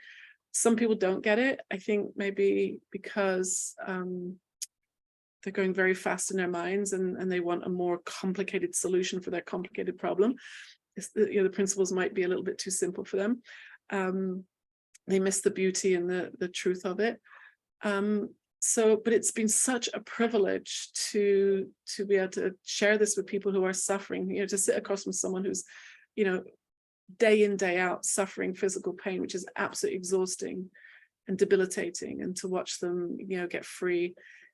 Some people don't get it. I think maybe because they're going very fast in their minds and they want a more complicated solution for their complicated problem. You know, the principles might be a little bit too simple for them. They miss the beauty and the truth of it. But it's been such a privilege to be able to share this with people who are suffering, you know, to sit across from someone who's, you know, day in, day out suffering physical pain, which is absolutely exhausting and debilitating, and to watch them, you know, get free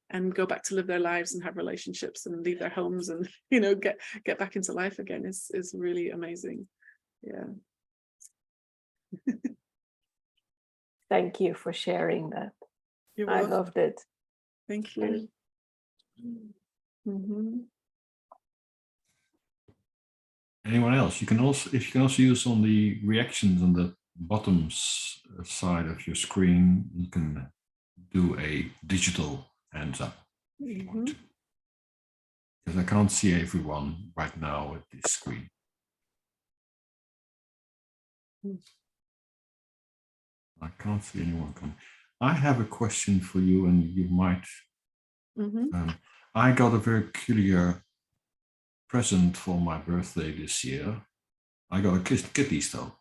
and go back to live their lives and have relationships and leave their homes and, you know, get back into life again is really amazing. Yeah. Thank you for sharing that. You're I welcome. loved it. Thank you. Mm-hmm. Anyone else? You can also use on the reactions on the bottom side of your screen. You can do a digital hands up. Mm-hmm. Because I can't see everyone right now at this screen. I can't see anyone coming. I have a question for you, and you might. Mm-hmm. I got a very peculiar present for my birthday this year. I got a kidney stone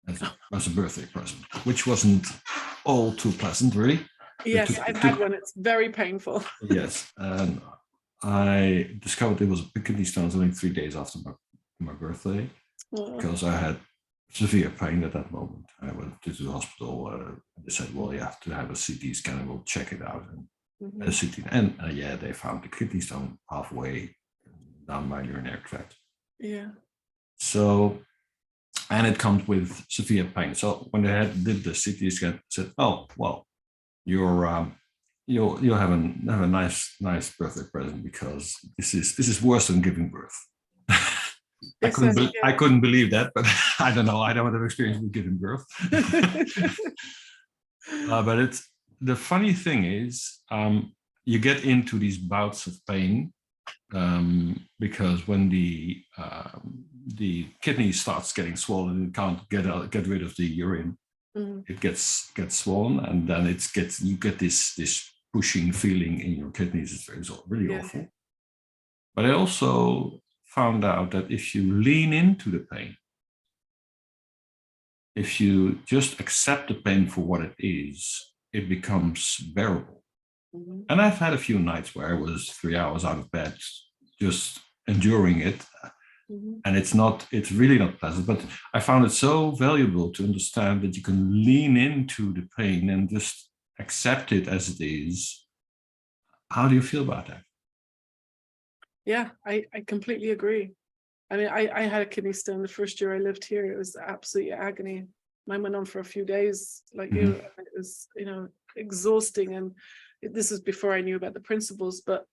as a birthday present, which wasn't all too pleasant, really. Yes, I've had one. It's very painful. Yes, and I discovered it was a kidney stone only 3 days after my birthday, because I had severe pain at that moment. I went to the hospital. They said, well, you have to have a CT scan and we'll check it out. And a CT, and yeah, they found the kidney stone halfway down my urinary tract. Yeah. So, and it comes with severe pain. So when they did the CT scan, said, oh, well, you'll have a nice birthday present, because this is worse than giving birth. I couldn't believe that, but I don't know. I don't have experience with giving birth. But it's the funny thing is, you get into these bouts of pain, because when the kidney starts getting swollen, it can't get rid of the urine. It gets swollen, and then you get this pushing feeling in your kidneys. It's really awful. But I also found out that if you lean into the pain, if you just accept the pain for what it is, it becomes bearable. And I've had a few nights where I was 3 hours out of bed, just enduring it. And it's really not pleasant, but I found it so valuable to understand that you can lean into the pain and just accept it as it is. How do you feel about that? Yeah, I completely agree. I mean, I had a kidney stone the first year I lived here. It was absolute agony. Mine went on for a few days, like you. It was, exhausting. And this is before I knew about the principles. But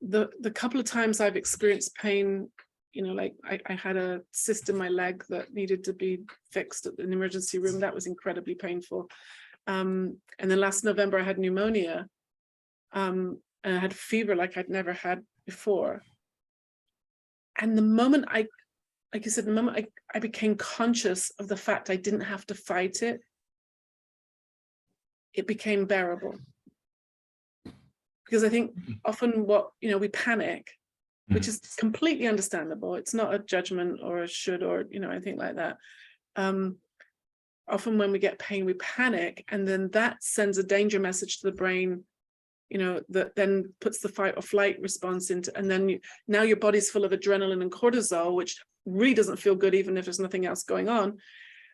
the couple of times I've experienced pain, like I had a cyst in my leg that needed to be fixed in the emergency room. That was incredibly painful. And then last November I had pneumonia, and I had fever like I'd never had before. And the moment I became conscious of the fact I didn't have to fight it, it became bearable. Because I think often we panic, which is completely understandable. It's not a judgment or a should or, anything like that. Often when we get pain, we panic, and then that sends a danger message to the brain, that then puts the fight or flight response into, and then now your body's full of adrenaline and cortisol, which really doesn't feel good, even if there's nothing else going on.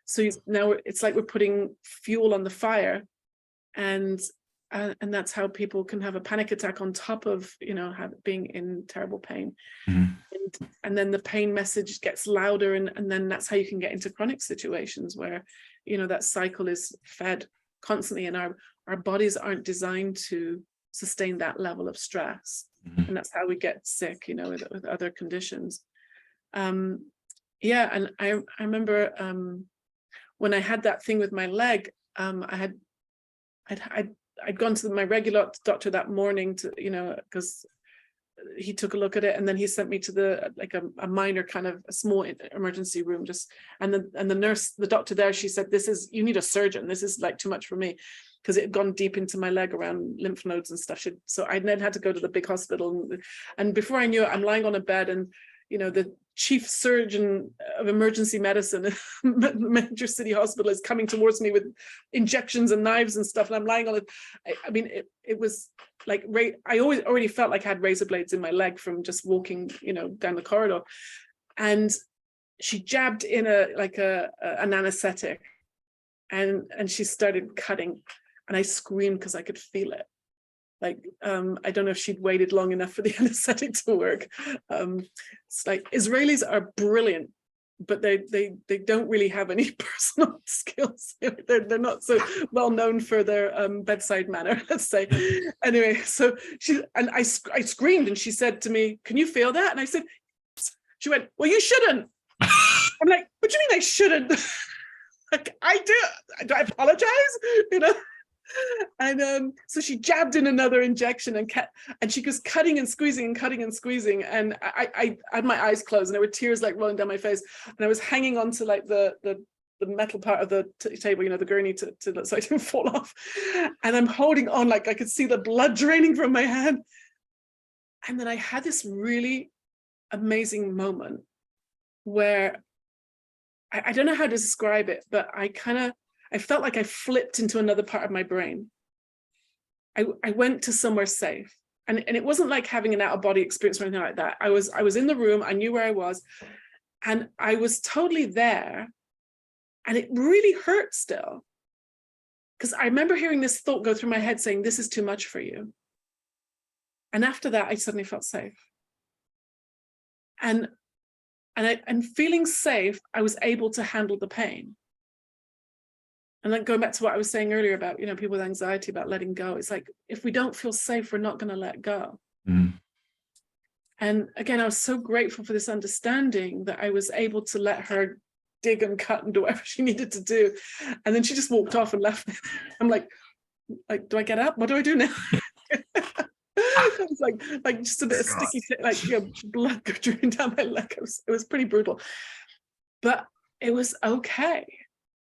So now it's like we're putting fuel on the fire, and that's how people can have a panic attack on top of, being in terrible pain. And then the pain message gets louder, and then that's how you can get into chronic situations where, that cycle is fed constantly, and our bodies aren't designed to sustain that level of stress. And that's how we get sick, with other conditions. And I remember when I had that thing with my leg, I'd gone to my regular doctor that morning to, because he took a look at it, and then he sent me to a minor kind of a small emergency room, and the nurse, the doctor there, she said, you need a surgeon. This is like too much for me, because it had gone deep into my leg around lymph nodes and stuff. So I then had to go to the big hospital, and before I knew it, I'm lying on a bed, and the chief surgeon of emergency medicine at Manchester City Hospital is coming towards me with injections and knives and stuff, and I'm lying on it. I mean, it was like, I already felt like I had razor blades in my leg from just walking, down the corridor. And she jabbed in an anesthetic, and she started cutting, and I screamed because I could feel it. Like, I don't know if she'd waited long enough for the anesthetic to work. It's like, Israelis are brilliant, but they don't really have any personal skills. They're not so well known for their bedside manner, let's say. Anyway, so I screamed, and she said to me, "Can you feel that?" And I said, she went, "Well, you shouldn't." I'm like, "What do you mean I shouldn't?" Like, I do. Do I apologize? And so she jabbed in another injection, and she was cutting and squeezing and cutting and squeezing, and I had my eyes closed, and there were tears like rolling down my face, and I was hanging on to like the metal part of the table, the gurney, to so I didn't fall off, and I'm holding on, like I could see the blood draining from my hand. And then I had this really amazing moment where I don't know how to describe it, but I felt like I flipped into another part of my brain. I went to somewhere safe, and it wasn't like having an out-of-body experience or anything like that. I was in the room, I knew where I was, and I was totally there, and it really hurt still, because I remember hearing this thought go through my head saying, "This is too much for you." And after that, I suddenly felt safe, and feeling safe, I was able to handle the pain. And then going back to what I was saying earlier about, people with anxiety about letting go, it's like, if we don't feel safe, we're not going to let go. And again, I was so grateful for this understanding that I was able to let her dig and cut and do whatever she needed to do. And then she just walked off and left me. I'm like, do I get up? What do I do now? It was like just a bit of sticky, like blood draining down my leg. It was pretty brutal, but it was okay.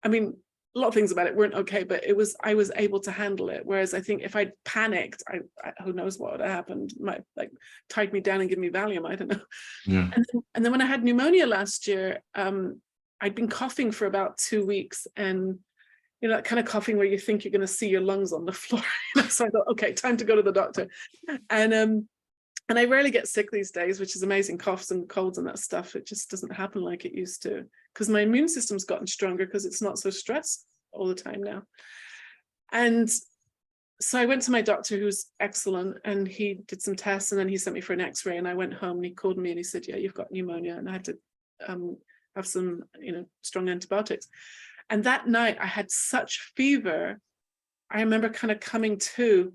I mean, a lot of things about it weren't okay, but I was able to handle it. Whereas I think if I'd panicked, I who knows what would have happened? Might like tied me down and give me Valium. I don't know. Yeah. And then when I had pneumonia last year, I'd been coughing for about 2 weeks, and that kind of coughing where you think you're going to see your lungs on the floor. So I thought, okay, time to go to the doctor. And I rarely get sick these days, which is amazing. Coughs and colds and that stuff, it just doesn't happen like it used to, because my immune system's gotten stronger because it's not so stressed all the time now. And so I went to my doctor, who's excellent, and he did some tests, and then he sent me for an x-ray, and I went home and he called me and he said, yeah, you've got pneumonia. And I had to have some, strong antibiotics. And that night I had such fever. I remember kind of coming to,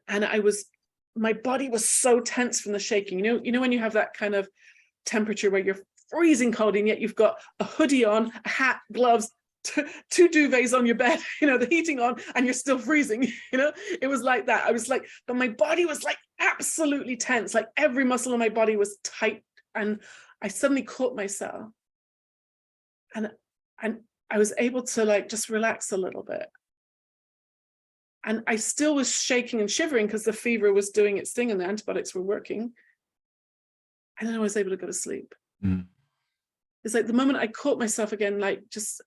and my body was so tense from the shaking. You know when you have that kind of temperature where you're freezing cold and yet you've got a hoodie on, a hat, gloves, two duvets on your bed, the heating on, and you're still freezing. It was like that. I was like, but my body was like absolutely tense. Like every muscle in my body was tight, and I suddenly caught myself, and I was able to like just relax a little bit. And I still was shaking and shivering because the fever was doing its thing and the antibiotics were working. And then I was able to go to sleep. Mm. It's like the moment I caught myself again, like just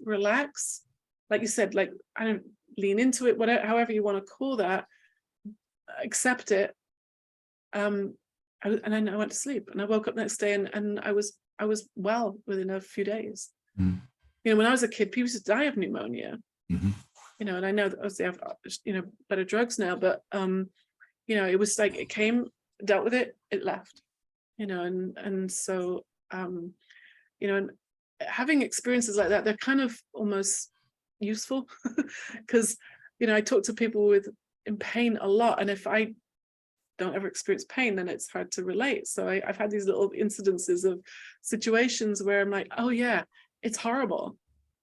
relax. Like you said, like I don't lean into it, whatever, however you want to call that, accept it. And then I went to sleep, and I woke up the next day, and I was well within a few days. Mm. When I was a kid, people used to die of pneumonia. Mm-hmm. And I know that obviously I have, better drugs now, but, it was like, it came, dealt with it, it left, and so, and having experiences like that, they're kind of almost useful because, I talk to people in pain a lot. And if I don't ever experience pain, then it's hard to relate. So I've had these little incidences of situations where I'm like, oh yeah, it's horrible.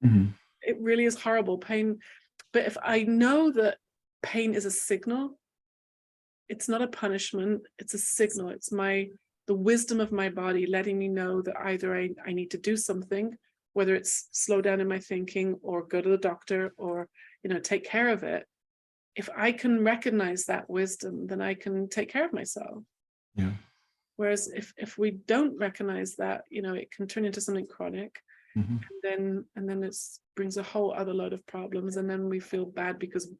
Mm-hmm. It really is horrible pain. But if I know that pain is a signal, it's not a punishment, it's a signal. It's the wisdom of my body letting me know that either I need to do something, whether it's slow down in my thinking or go to the doctor or, take care of it. If I can recognize that wisdom, then I can take care of myself. Yeah. Whereas if we don't recognize that, it can turn into something chronic. Mm-hmm. And then it brings a whole other load of problems, and then we feel bad because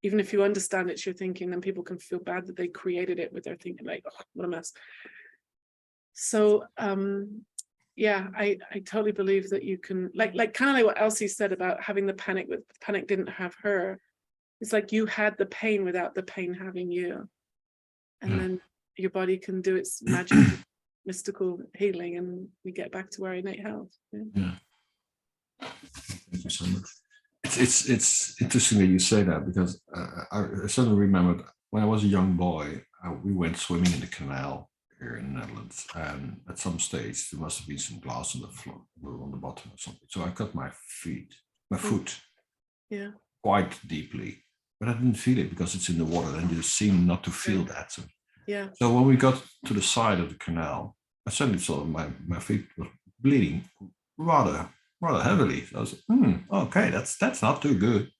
even if you understand it's your thinking, then people can feel bad that they created it with their thinking, like, oh, what a mess. So I totally believe that you can like kind of like what Elsie said about having the panic, but the panic didn't have her. It's like you had the pain without the pain having you, and then your body can do its magic mystical healing, and we get back to our innate health. Yeah. Thank you so much. It's interesting that you say that, because I suddenly remembered when I was a young boy, we went swimming in the canal here in the Netherlands, and at some stage there must have been some glass on the floor, on the bottom or something. So I cut my foot, quite deeply, but I didn't feel it because it's in the water, and you seem not to feel that. So when we got to the side of the canal, I suddenly saw my feet were bleeding rather heavily. So I was like, okay, that's not too good.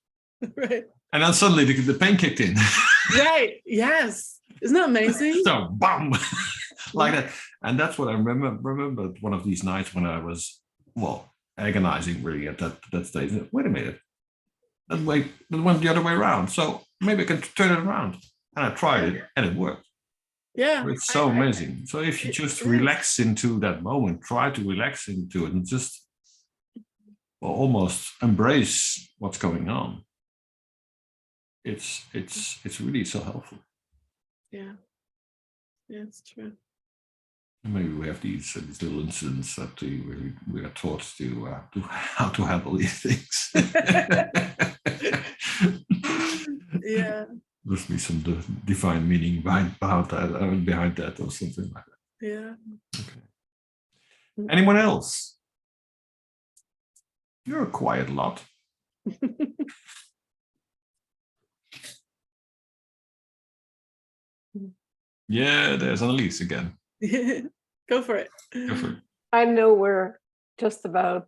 Right. And then suddenly the pain kicked in. Right. Yes. Isn't that amazing? So bam, like that. And that's what I remembered one of these nights when I was, agonizing really at that stage. Wait a minute. That went the other way around. So maybe I can turn it around. And I tried it, and it worked. Yeah. It's so amazing. So if you just relax into that moment, try to relax into it, and just almost embrace what's going on. It's really so helpful. Yeah, it's true. And maybe we have these little incidents that we are taught to how to handle these things. Yeah. Must be some divine meaning behind that, or something like that. Yeah. Okay. Anyone else? You're a quiet lot. Yeah, there's Annelies again. Go for it. Go for it. I know we're just about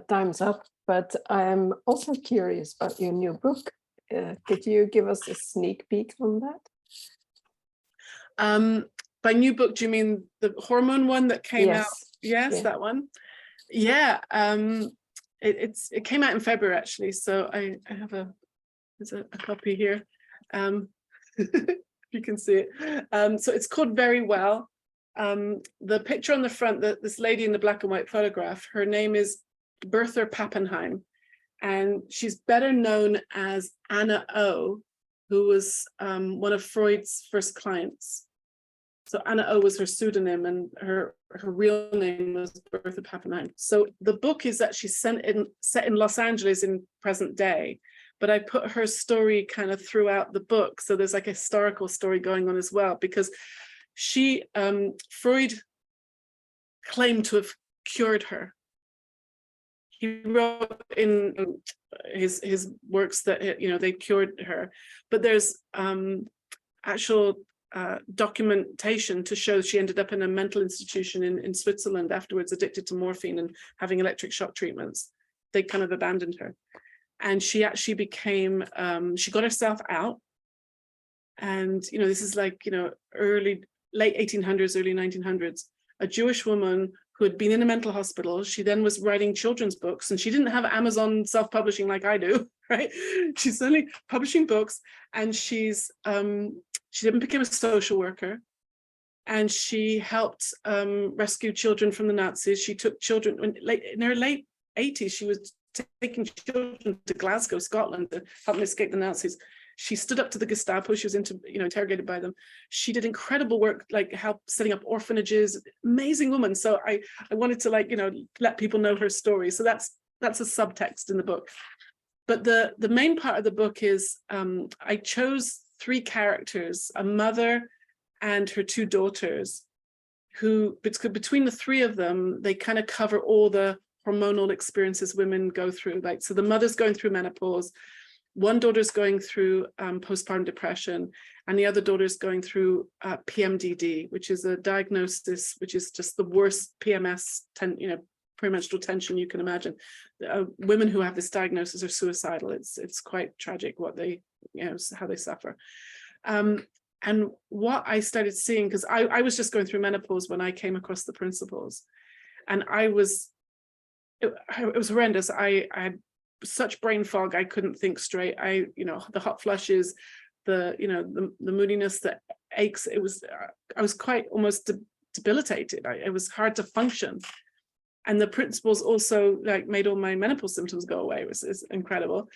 time's up, but I'm also curious about your new book. Could you give us a sneak peek on that? By new book, do you mean the hormone one that came out? Yes, yeah. that one. Yeah, it came out in February actually. So I have there's a copy here. You can see it. So it's called Very Well. The picture on the front, this lady in the black and white photograph, her name is Bertha Pappenheim, and she's better known as Anna O, who was one of Freud's first clients. So Anna O was her pseudonym, and her real name was Bertha Pappenheim. So the book is actually set in Los Angeles in present day, but I put her story kind of throughout the book. So there's like a historical story going on as well, because she, Freud claimed to have cured her. He wrote in his works that, you know, they cured her, but there's actual documentation to show she ended up in a mental institution in Switzerland afterwards, addicted to morphine and having electric shock treatments. They kind of abandoned her. And she actually became, she got herself out. And, you know, this is like, you know, late 1800s, early 1900s, a Jewish woman who had been in a mental hospital. She then was writing children's books, and she didn't have Amazon self-publishing like I do, right? She's suddenly publishing books, and she then became a social worker, and she helped rescue children from the Nazis. She took children in her late 80s. She was taking children to Glasgow, Scotland, to help them escape the Nazis. She stood up to the Gestapo. She was interrogated by them. She did incredible work, like help setting up orphanages. Amazing woman. So I wanted to, like, you know, let people know her story. So that's a subtext in the book. But the main part of the book is I chose 3 characters, a mother and her 2 daughters, who between the 3 of them, they kind of cover all the hormonal experiences women go through. Like, so the mother's going through menopause, one daughter's going through postpartum depression, and the other daughter's going through PMDD, which is a diagnosis which is just the worst PMS, premenstrual tension you can imagine. Women who have this diagnosis are suicidal. It's quite tragic what they, you know, how they suffer. And what I started seeing, because I was just going through menopause when I came across the principles, and it was horrendous. I had such brain fog, I couldn't think straight. The hot flushes, the moodiness, the aches. I was quite almost debilitated. It was hard to function. And the principles also like made all my menopause symptoms go away. It was incredible.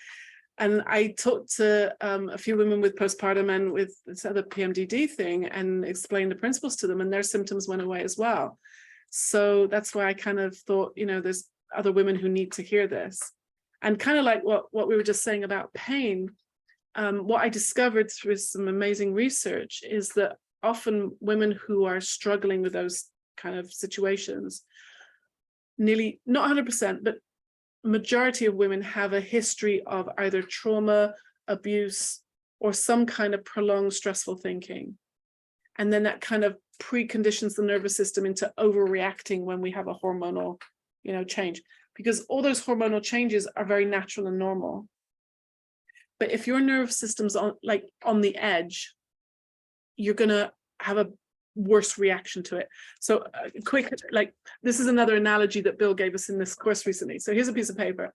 And I talked to a few women with postpartum and with this other PMDD thing, and explained the principles to them, and their symptoms went away as well. So that's why I kind of thought, you know, there's other women who need to hear this. And kind of like what we were just saying about pain, what I discovered through some amazing research is that often women who are struggling with those kind of situations, nearly, not 100%, but majority of women have a history of either trauma, abuse, or some kind of prolonged stressful thinking. And then that kind of preconditions the nervous system into overreacting when we have a hormonal, you know, change. Because all those hormonal changes are very natural and normal. But if your nervous system's on the edge, you're gonna have a worse reaction to it. So quick, like, this is another analogy that Bill gave us in this course recently. So here's a piece of paper.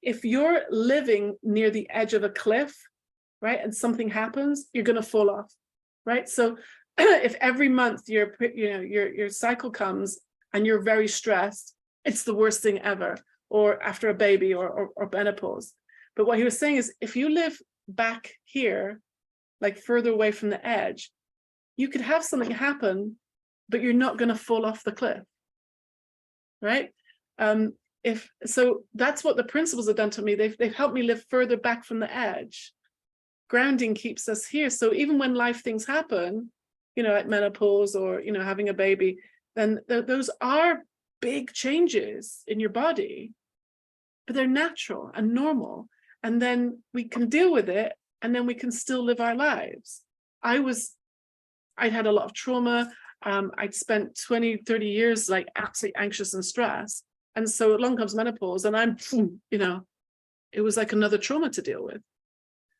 If you're living near the edge of a cliff, right, and something happens, you're gonna fall off, right? So if every month your cycle comes and you're very stressed, it's the worst thing ever, or after a baby or menopause. But what he was saying is, if you live back here, like further away from the edge, you could have something happen, but you're not going to fall off the cliff, right? So that's what the principles have done to me. They've helped me live further back from the edge. Grounding keeps us here. So even when life things happen, you know, like menopause or, you know, having a baby, then those are big changes in your body, but they're natural and normal. And then we can deal with it, and then we can still live our lives. I was I'd had a lot of trauma. I'd spent 20, 30 years like absolutely anxious and stressed. And so along comes menopause and I'm, you know, it was like another trauma to deal with.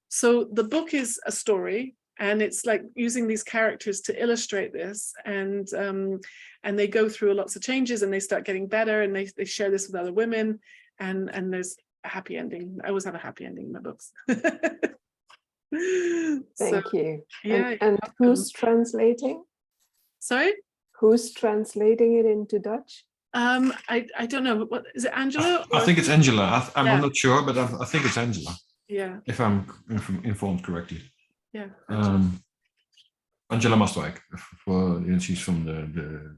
So the book is a story, and it's like using these characters to illustrate this, and they go through lots of changes and they start getting better, and they share this with other women, and there's a happy ending. I always have a happy ending in my books. Thank you. Yeah. And who's translating? Sorry? Who's translating it into Dutch? I don't know. What is it, Angela? I think it's Angela. I'm Yeah. not sure, but I think it's Angela. Yeah. If I'm informed correctly. Yeah. Angela Mastwijk, and she's from the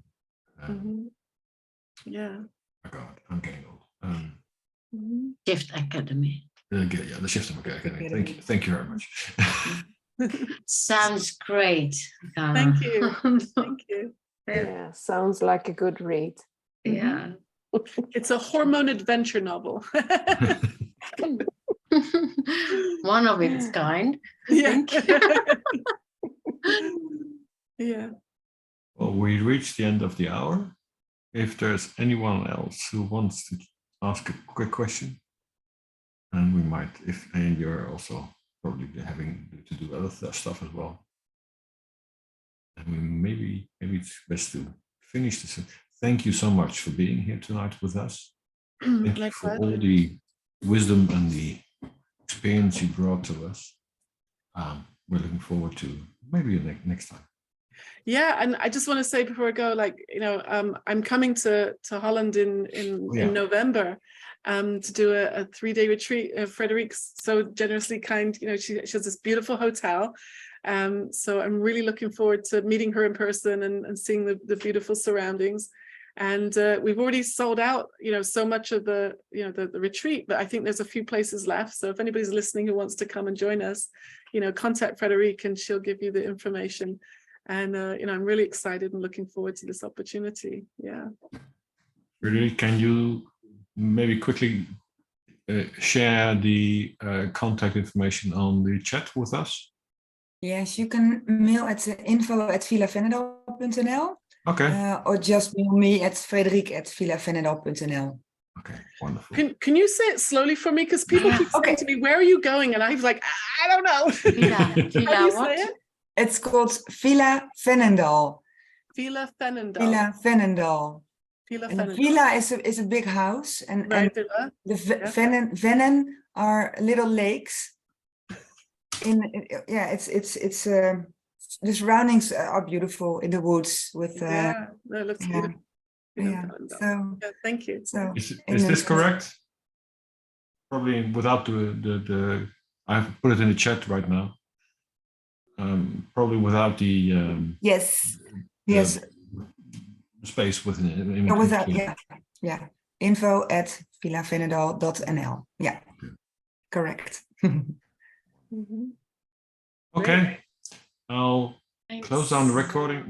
Yeah. oh God, I'm getting old. Shift Academy. The Shift Academy. Thank you very much. Sounds great. Thank you. Thank you. Yeah, sounds like a good read. Yeah. It's a hormone adventure novel. One of its kind. Yeah. Thank you. Yeah. Well, we reached the end of the hour. If there's anyone else who wants to ask a quick question, and we might, and you're also probably having to do other stuff as well. And maybe it's best to finish this. Thank you so much for being here tonight with us. Thank you for all the wisdom and the experience you brought to us. We're looking forward to maybe next time. Yeah, and I just want to say before I go, like, you know, I'm coming to Holland in November to do a 3-day retreat. Frederique's so generously kind, you know, she has this beautiful hotel. So I'm really looking forward to meeting her in person and seeing the beautiful surroundings. And we've already sold out, you know, so much of the retreat, but I think there's a few places left. So if anybody's listening who wants to come and join us, you know, contact Frederique and she'll give you the information. And, you know, I'm really excited and looking forward to this opportunity. Yeah. Frederique, can you maybe quickly share the contact information on the chat with us? Yes, you can mail at info@villavenendal.nl. Okay. Or just mail me at frederique@villavenendal.nl. Okay, wonderful. Can you say it slowly for me? Because people keep saying to me, where are you going? And I'm like, I don't know. Villa How do you what? say it? It's called Villa Venendal. Villa Venendal. Villa Venendal. Villa And the Venendal. villa is a big house, and Right, villa. the Vennen are little lakes. The surroundings are beautiful in the woods with. Yeah, no, it looks beautiful. Yeah. So yeah, thank you. So is this correct? Probably without the I have put it in the chat right now. Probably without the yes. Space within Without info@villavenendal.nl. Yeah, correct. Okay, I'll Thanks. close down the recording.